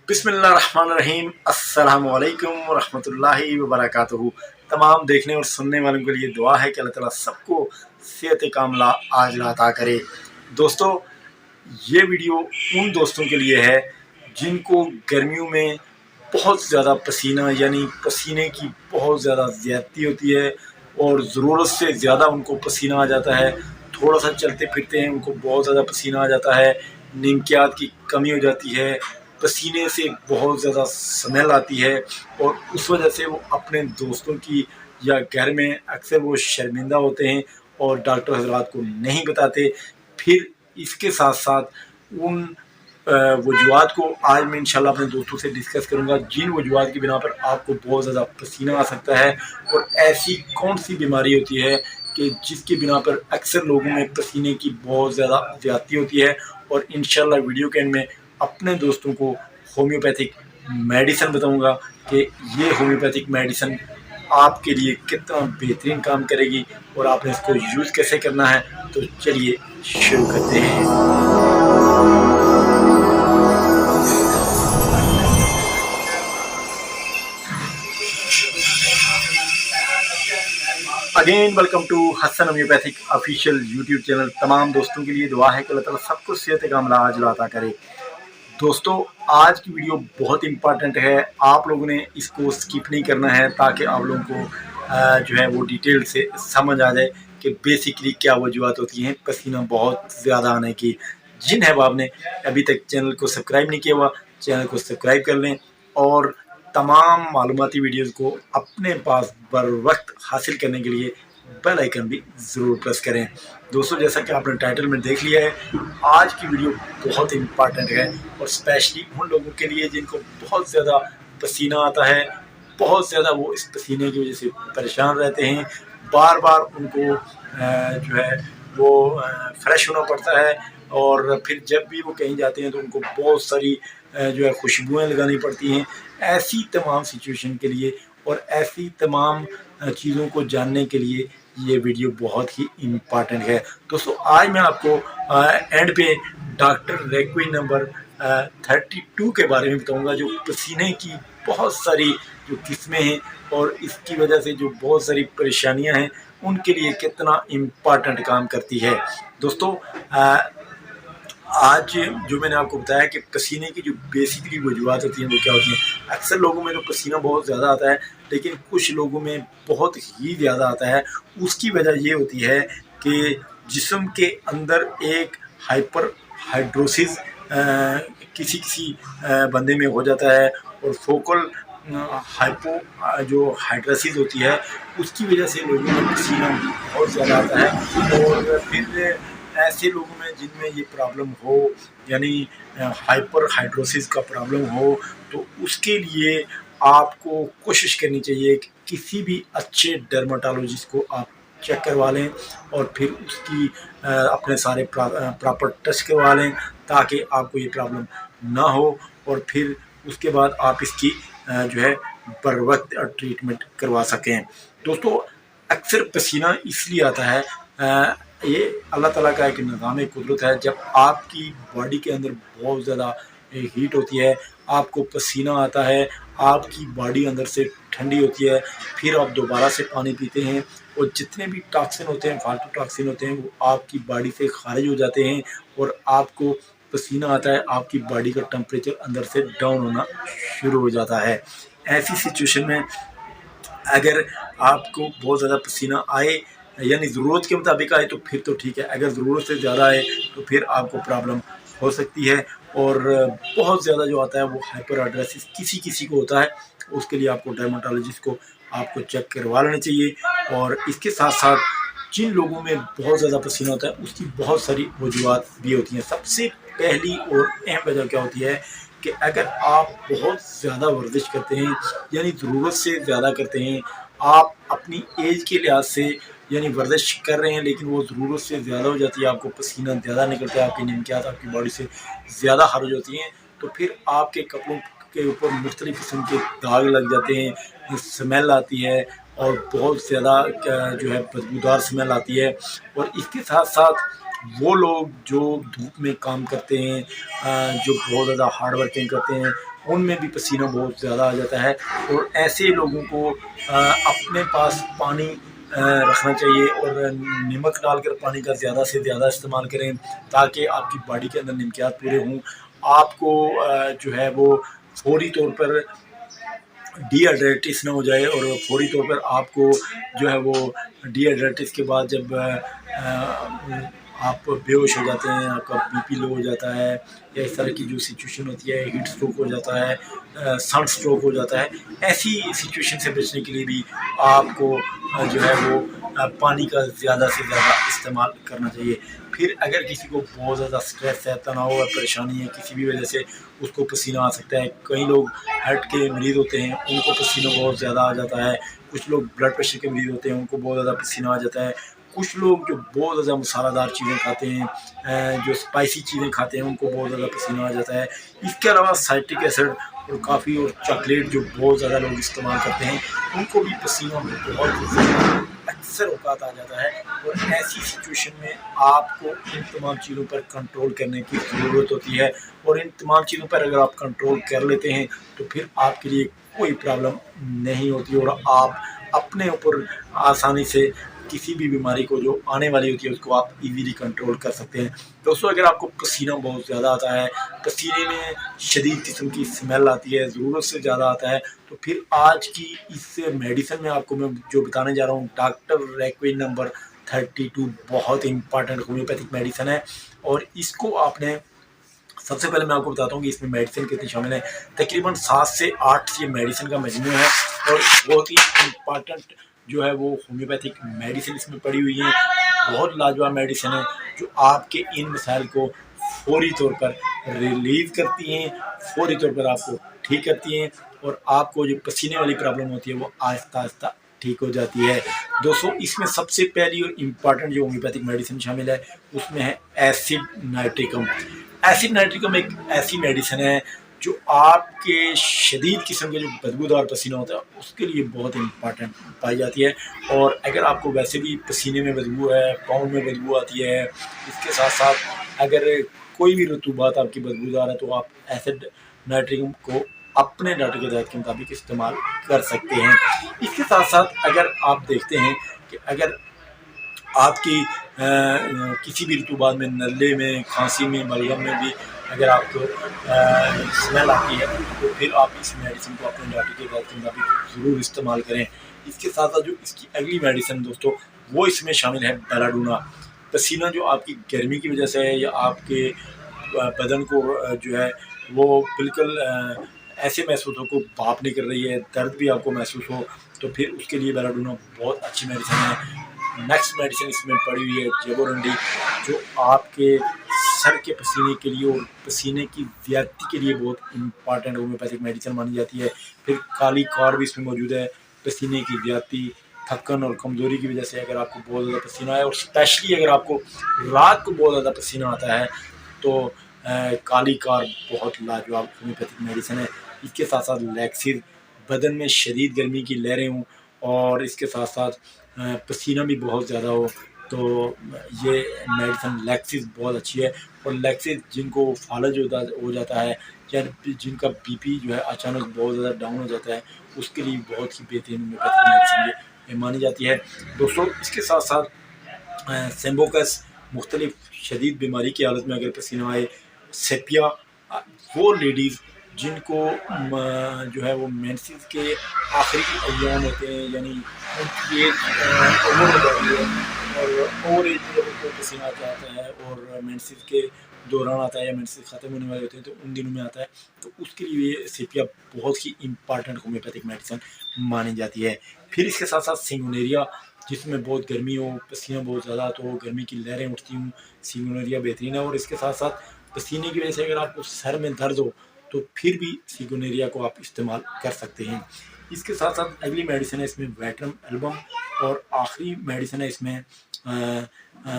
बिस्मिल्लाहिर्रहमानिर्रहीम। अस्सलामु अलैकुम वरहमतुल्लाहि वबरकातुहू। तमाम देखने और सुनने वालों के लिए दुआ है कि अल्लाह ताला सबको सेहत कामला आजिला अता करे। दोस्तों, ये वीडियो उन दोस्तों के लिए है जिनको गर्मियों में बहुत ज़्यादा पसीना यानी पसीने की बहुत ज़्यादा ज़्यादती होती है और ज़रूरत से ज़्यादा उनको पसीना आ जाता है। थोड़ा सा चलते फिरते हैं उनको बहुत ज़्यादा पसीना आ जाता है, निमकियात की कमी हो जाती है, पसीने से बहुत ज़्यादा स्मेल आती है और उस वजह से वो अपने दोस्तों की या घर में अक्सर वो शर्मिंदा होते हैं और डॉक्टर हज़रात को नहीं बताते। फिर इसके साथ साथ उन वजूहात को आज मैं इंशाल्लाह अपने दोस्तों से डिस्कस करूंगा जिन वजूहात की बिना पर आपको बहुत ज़्यादा पसीना आ सकता है और ऐसी कौन सी बीमारी होती है कि जिसकी बिना पर अक्सर लोगों में पसीने की बहुत ज़्यादा ज़्यादती होती है। और इंशाल्लाह वीडियो के एंड में अपने दोस्तों को होम्योपैथिक मेडिसिन बताऊंगा कि ये होम्योपैथिक मेडिसिन आपके लिए कितना बेहतरीन काम करेगी और आपने इसको यूज़ कैसे करना है। तो चलिए शुरू करते हैं। Again welcome to Hasan homeopathic official YouTube channel. तमाम दोस्तों के लिए दुआ है कि अल्लाह ताला सबको सेहत कामला आजिला अता करे। दोस्तों, आज की वीडियो बहुत इंपॉर्टेंट है, आप लोगों ने इसको स्किप नहीं करना है ताकि आप लोगों को जो है वो डिटेल से समझ आ जाए कि बेसिकली क्या वजूहत होती हैं पसीना बहुत ज़्यादा आने की। जिन अहबाब ने अभी तक चैनल को सब्सक्राइब नहीं किया हुआ, चैनल को सब्सक्राइब कर लें और तमाम मालूमाती वीडियोज़ को अपने पास बर वक्त हासिल करने के लिए बेल आइकन भी ज़रूर प्रेस करें। दोस्तों, जैसा कि आपने टाइटल में देख लिया है, आज की वीडियो बहुत इम्पॉर्टेंट है और स्पेशली उन लोगों के लिए जिनको बहुत ज़्यादा पसीना आता है, बहुत ज़्यादा वो इस पसीने की वजह से परेशान रहते हैं, बार बार उनको जो है वो फ्रेश होना पड़ता है और फिर जब भी वो कहीं जाते हैं तो उनको बहुत सारी जो है खुशबुएँ लगानी पड़ती हैं। ऐसी तमाम सिचुएशन के लिए और ऐसी तमाम चीज़ों को जानने के लिए ये वीडियो बहुत ही इम्पॉर्टेंट है। दोस्तों, आज मैं आपको एंड पे डॉक्टर रेक्विन नंबर 32 के बारे में बताऊंगा, जो पसीने की बहुत सारी जो किस्में हैं और इसकी वजह से जो बहुत सारी परेशानियां हैं उनके लिए कितना इम्पॉर्टेंट काम करती है। दोस्तों, आज जो मैंने आपको बताया कि पसीने की जो बेसिकली वजूहत होती हैं वो क्या होती हैं। अक्सर लोगों में तो पसीना बहुत ज़्यादा आता है लेकिन कुछ लोगों में बहुत ही ज़्यादा आता है। उसकी वजह ये होती है कि जिस्म के अंदर एक हाइपर हाइड्रोसिस किसी बंदे में हो जाता है और फोकल हाइपो जो हाइड्रोसिस होती है उसकी वजह से लोगों में पसीना बहुत ज़्यादा आता है। और फिर ऐसे लोगों में जिनमें ये प्रॉब्लम हो यानी हाइपर हाइड्रोसिस का प्रॉब्लम हो तो उसके लिए आपको कोशिश करनी चाहिए कि किसी भी अच्छे डर्माटोलॉजिस्ट को आप चेक करवा लें और फिर उसकी अपने सारे प्रॉपर टेस्ट करवा लें ताकि आपको ये प्रॉब्लम ना हो और फिर उसके बाद आप इसकी जो है बर वक्त ट्रीटमेंट करवा सकें। दोस्तों, अक्सर पसीना इसलिए आता है, ये अल्लाह ताला का एक निज़ाम कुदरत है। जब आपकी बॉडी के अंदर बहुत ज़्यादा हीट होती है, आपको पसीना आता है, आपकी बॉडी अंदर से ठंडी होती है, फिर आप दोबारा से पानी पीते हैं और जितने भी टॉक्सिन होते हैं, फालतू टॉक्सिन होते हैं, वो आपकी बॉडी से खारिज हो जाते हैं और आपको पसीना आता है, आपकी बॉडी का टेम्परेचर अंदर से डाउन होना शुरू हो जाता है। ऐसी सिचुएशन में अगर आपको बहुत ज़्यादा पसीना आए यानी ज़रूरत के मुताबिक आए तो फिर तो ठीक है, अगर ज़रूरत से ज़्यादा आए तो फिर आपको प्रॉब्लम हो सकती है। और बहुत ज़्यादा जो आता है वो हाइपर हाइड्रोसिस किसी को होता है, उसके लिए आपको डर्माटोलॉजिस्ट को आपको चेक करवा लेना चाहिए। और इसके साथ साथ जिन लोगों में बहुत ज़्यादा पसीना होता है उसकी बहुत सारी वजूहत भी होती हैं। सबसे पहली और अहम वजह क्या होती है कि अगर आप बहुत ज़्यादा वर्जिश करते हैं यानी ज़रूरत से ज़्यादा करते हैं, आप अपनी एज के लिहाज से यानी वर्जिश कर रहे हैं लेकिन वो ज़रूरत से ज़्यादा हो जाती है, आपको पसीना ज़्यादा निकलता है, आपकी निमकियात आपकी बॉडी से ज़्यादा खारिज होती हैं, तो फिर आपके कपड़ों के ऊपर मुख्तलिफ़ किस्म के दाग लग जाते हैं, स्मेल आती है और बहुत ज़्यादा जो है बदबूदार स्मेल आती है। और इसके साथ साथ وہ لوگ جو دھوپ میں کام کرتے ہیں، جو بہت زیادہ ہارڈ ورکنگ کرتے ہیں، ان میں بھی پسینہ بہت زیادہ آ جاتا ہے، اور ایسے لوگوں کو اپنے پاس پانی رکھنا چاہیے، اور نمک ڈال کر پانی کا زیادہ سے زیادہ استعمال کریں تاکہ آپ کی باڈی کے اندر نمکیات پورے ہوں، آپ کو جو ہے وہ فوری طور پر ڈی ہائیڈریٹس نہ ہو جائے، اور فوری طور پر آپ کو جو ہے وہ ڈی ہائیڈریٹس کے بعد جب آپ بے ہوش ہو جاتے ہیں، آپ کا بی پی لو ہو جاتا ہے، یا اس طرح کی جو سچویشن ہوتی ہے، ہیٹ اسٹروک ہو جاتا ہے، سن اسٹروک ہو جاتا ہے، ایسی سچویشن سے بچنے کے لیے بھی آپ کو جو ہے وہ پانی کا زیادہ سے زیادہ استعمال کرنا چاہیے۔ پھر اگر کسی کو بہت زیادہ اسٹریس ہے، تناؤ ہے، پریشانی ہے، کسی بھی وجہ سے اس کو پسینہ آ سکتا ہے، کئی لوگ ہارٹ کے مریض ہوتے ہیں، ان کو پسینہ بہت زیادہ آ جاتا ہے، کچھ لوگ بلڈ پریشر کے مریض ہوتے ہیں، ان کو بہت زیادہ پسینہ آ جاتا ہے، کچھ لوگ جو بہت زیادہ مسالہ دار چیزیں کھاتے ہیں، جو اسپائسی چیزیں کھاتے ہیں، ان کو بہت زیادہ پسینہ آ جاتا ہے۔ اس کے علاوہ سائٹرک ایسڈ اور کافی اور چاکلیٹ جو بہت زیادہ لوگ استعمال کرتے ہیں، ان کو بھی پسینہ بہت زیادہ اکثر اوقات آ جاتا ہے، اور ایسی سچویشن میں آپ کو ان تمام چیزوں پر کنٹرول کرنے کی ضرورت ہوتی ہے، اور ان تمام چیزوں پر اگر آپ کنٹرول کر لیتے ہیں تو پھر آپ کے لیے کوئی پرابلم نہیں ہوتی، اور آپ اپنے اوپر آسانی سے کسی بھی بیماری کو جو آنے والی ہوتی ہے اس کو آپ ایزیلی کنٹرول کر سکتے ہیں۔ دوستوں، اگر آپ کو پسینہ بہت زیادہ آتا ہے، پسینے میں شدید قسم کی اسمیل آتی ہے، ضرورت سے زیادہ آتا ہے، تو پھر آج کی اس میڈیسن میں آپ کو میں جو بتانے جا رہا ہوں، ڈاکٹر ریکوین نمبر 32 بہت امپارٹنٹ ہومیوپیتھک میڈیسن ہے، اور اس کو آپ نے سب سے پہلے میں آپ کو بتاتا ہوں کہ اس میں میڈیسن کتنی شامل ہے۔ تقریباً 7 سے 8 یہ میڈیسن کا مجموعہ ہے، اور بہت ہی امپارٹنٹ جو ہے وہ ہومیوپیتھک میڈیسن اس میں پڑی ہوئی ہیں، بہت لاجواب میڈیسن ہے جو آپ کے ان مسائل کو فوری طور پر ریلیز کرتی ہیں، فوری طور پر آپ کو ٹھیک کرتی ہیں، اور آپ کو جو پسینے والی پرابلم ہوتی ہے وہ آہستہ آہستہ ٹھیک ہو جاتی ہے۔ دوستوں، اس میں سب سے پہلی اور امپارٹنٹ جو ہومیوپیتھک میڈیسن شامل ہے اس میں ہے ایسڈ نائٹریکم۔ ایسڈ نائٹریکم ایک ایسی میڈیسن ہے جو آپ کے شدید قسم کے جو بدبودار پسینہ ہوتا ہے اس کے لیے بہت امپارٹنٹ پائی جاتی ہے، اور اگر آپ کو ویسے بھی پسینے میں بدبو ہے، پاؤں میں بدبو آتی ہے، اس کے ساتھ ساتھ اگر کوئی بھی رطوبات آپ کی بدبودار ہے تو آپ ایسڈ نائٹریکم کو اپنے ڈاکٹر کے ہدایت کے مطابق استعمال کر سکتے ہیں۔ اس کے ساتھ ساتھ اگر آپ دیکھتے ہیں کہ اگر آپ کی کسی بھی رطوبات میں، نلے میں، کھانسی میں، بلغم میں بھی اگر آپ کو اسمیل آتی ہے تو پھر آپ اس میڈیسن کو اپنے ڈاکٹر کے ہدایت کے مطابق ضرور استعمال کریں۔ اس کے ساتھ ساتھ جو اس کی اگلی میڈیسن دوستوں وہ اس میں شامل ہے بیلاڈونا۔ پسینہ جو آپ کی گرمی کی وجہ سے ہے، یا آپ کے بدن کو جو ہے وہ بالکل ایسے محسوس ہو کو بھاپ نہیں کر رہی ہے، درد بھی آپ کو محسوس ہو، تو پھر اس کے لیے بیلاڈونا بہت اچھی میڈیسن ہے۔ نیکسٹ میڈیسن اس میں پڑی ہوئی ہے جیبورنڈی، جو آپ کے سر کے پسینے کے لیے اور پسینے کی زیادتی کے لیے بہت امپارٹنٹ ہومیوپیتھک میڈیسن مانی جاتی ہے۔ پھر کالی کار بھی اس میں موجود ہے، پسینے کی زیادتی، تھکن اور کمزوری کی وجہ سے اگر آپ کو بہت زیادہ پسینہ آئے، اور اسپیشلی اگر آپ کو رات کو بہت زیادہ پسینہ آتا ہے تو کالی کار بہت لاجواب ہومیوپیتھک میڈیسن ہے۔ اس کے ساتھ ساتھ لیکسز، بدن میں شدید گرمی کی لہریں ہوں اور اس کے ساتھ ساتھ پسینہ بھی بہت زیادہ ہو تو یہ میڈیسن لیکسز بہت اچھی ہے، اور لیکسز جن کو فالج ہو جاتا ہے، یا جن کا بی پی جو ہے اچانک بہت زیادہ ڈاؤن ہو جاتا ہے، اس کے لیے بہت ہی بہترین ہومیوپیتھک میڈیسن یہ مانی جاتی ہے۔ دوستوں، اس کے ساتھ ساتھ سیمبوکس، مختلف شدید بیماری کی حالت میں اگر پسینہ آئے، سیپیا، وہ لیڈیز جن کو جو ہے وہ مینسز کے آخری ایام ہوتے ہیں، یعنی ان کی ایج عمر ہو جاتی ہے، اور اوور ایج میں جب ان کو پسینہ آتا ہے اور مینسز کے دوران آتا ہے یا مینسز ختم ہونے والے ہوتے ہیں تو ان دنوں میں آتا ہے، تو اس کے لیے یہ سیپیا بہت ہی امپارٹنٹ ہومیوپیتھک میڈیسن مانی جاتی ہے۔ پھر اس کے ساتھ ساتھ سنگونیریا، جس میں بہت گرمی ہو، پسینہ بہت زیادہ تو گرمی کی لہریں اٹھتی ہوں، سنگونیریا بہترین ہے، اور اس کے ساتھ ساتھ پسینے کی وجہ سے اگر آپ کو سر میں درد ہو تو پھر بھی سنگونیریا کو آپ استعمال کر سکتے ہیں۔ اس کے ساتھ ساتھ اگلی میڈیسن ہے اس میں ویٹرم البم، اور آخری میڈیسن ہے اس میں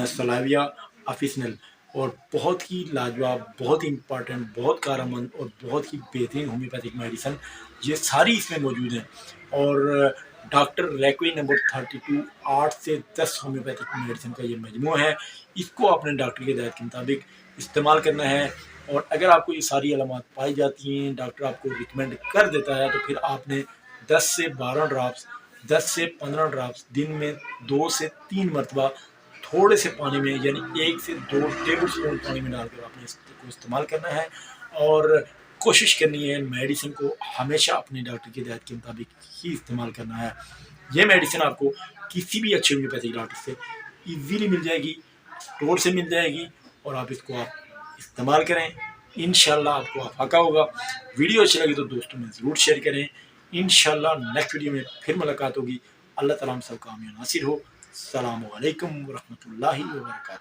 سلاویا افیسنل، اور بہت ہی لاجواب، بہت ہی امپارٹنٹ، بہت کارآمد اور بہت ہی بہترین ہومیوپیتھک میڈیسن یہ ساری اس میں موجود ہیں۔ اور डॉक्टर रेक्वी नंबर 32 8 से 10 होम्योपैथिक मेडिसिन का ये मजमू है। इसको अपने डॉक्टर की हिदायत के मुताबिक इस्तेमाल करना है। और अगर आपको ये सारी अलामात पाई जाती हैं, डॉक्टर आपको रिकमेंड कर देता है, तो फिर आपने 10 से 12 ड्रॉप्स 10 से 15 ड्रॉप्स दिन में 2 से 3 मरतबा थोड़े से पानी में, यानी 1 से 2 टेबल स्पून पानी में डालकर आपने इसको इस्तेमाल करना है। और कोशिश करनी है मेडिसिन को हमेशा अपने डॉक्टर की हिदायत के मुताबिक ही इस्तेमाल करना है। ये मेडिसिन आपको किसी भी अच्छे होम्योपैथिक डॉक्टर से इजीली मिल जाएगी, स्टोर से मिल जाएगी, और आप इसको आप इस्तेमाल करें, इंशाल्लाह आपको आफाका होगा। वीडियो अच्छी लगी तो दोस्तों में ज़रूर शेयर करें। इंशाल्लाह नेक्स्ट वीडियो में फिर मुलाकात होगी। अल्लाह ताला हम सब कामयाब नासिर हो। अस्सलामु अलैकुम व रहमतुल्लाहि व बरकातहू।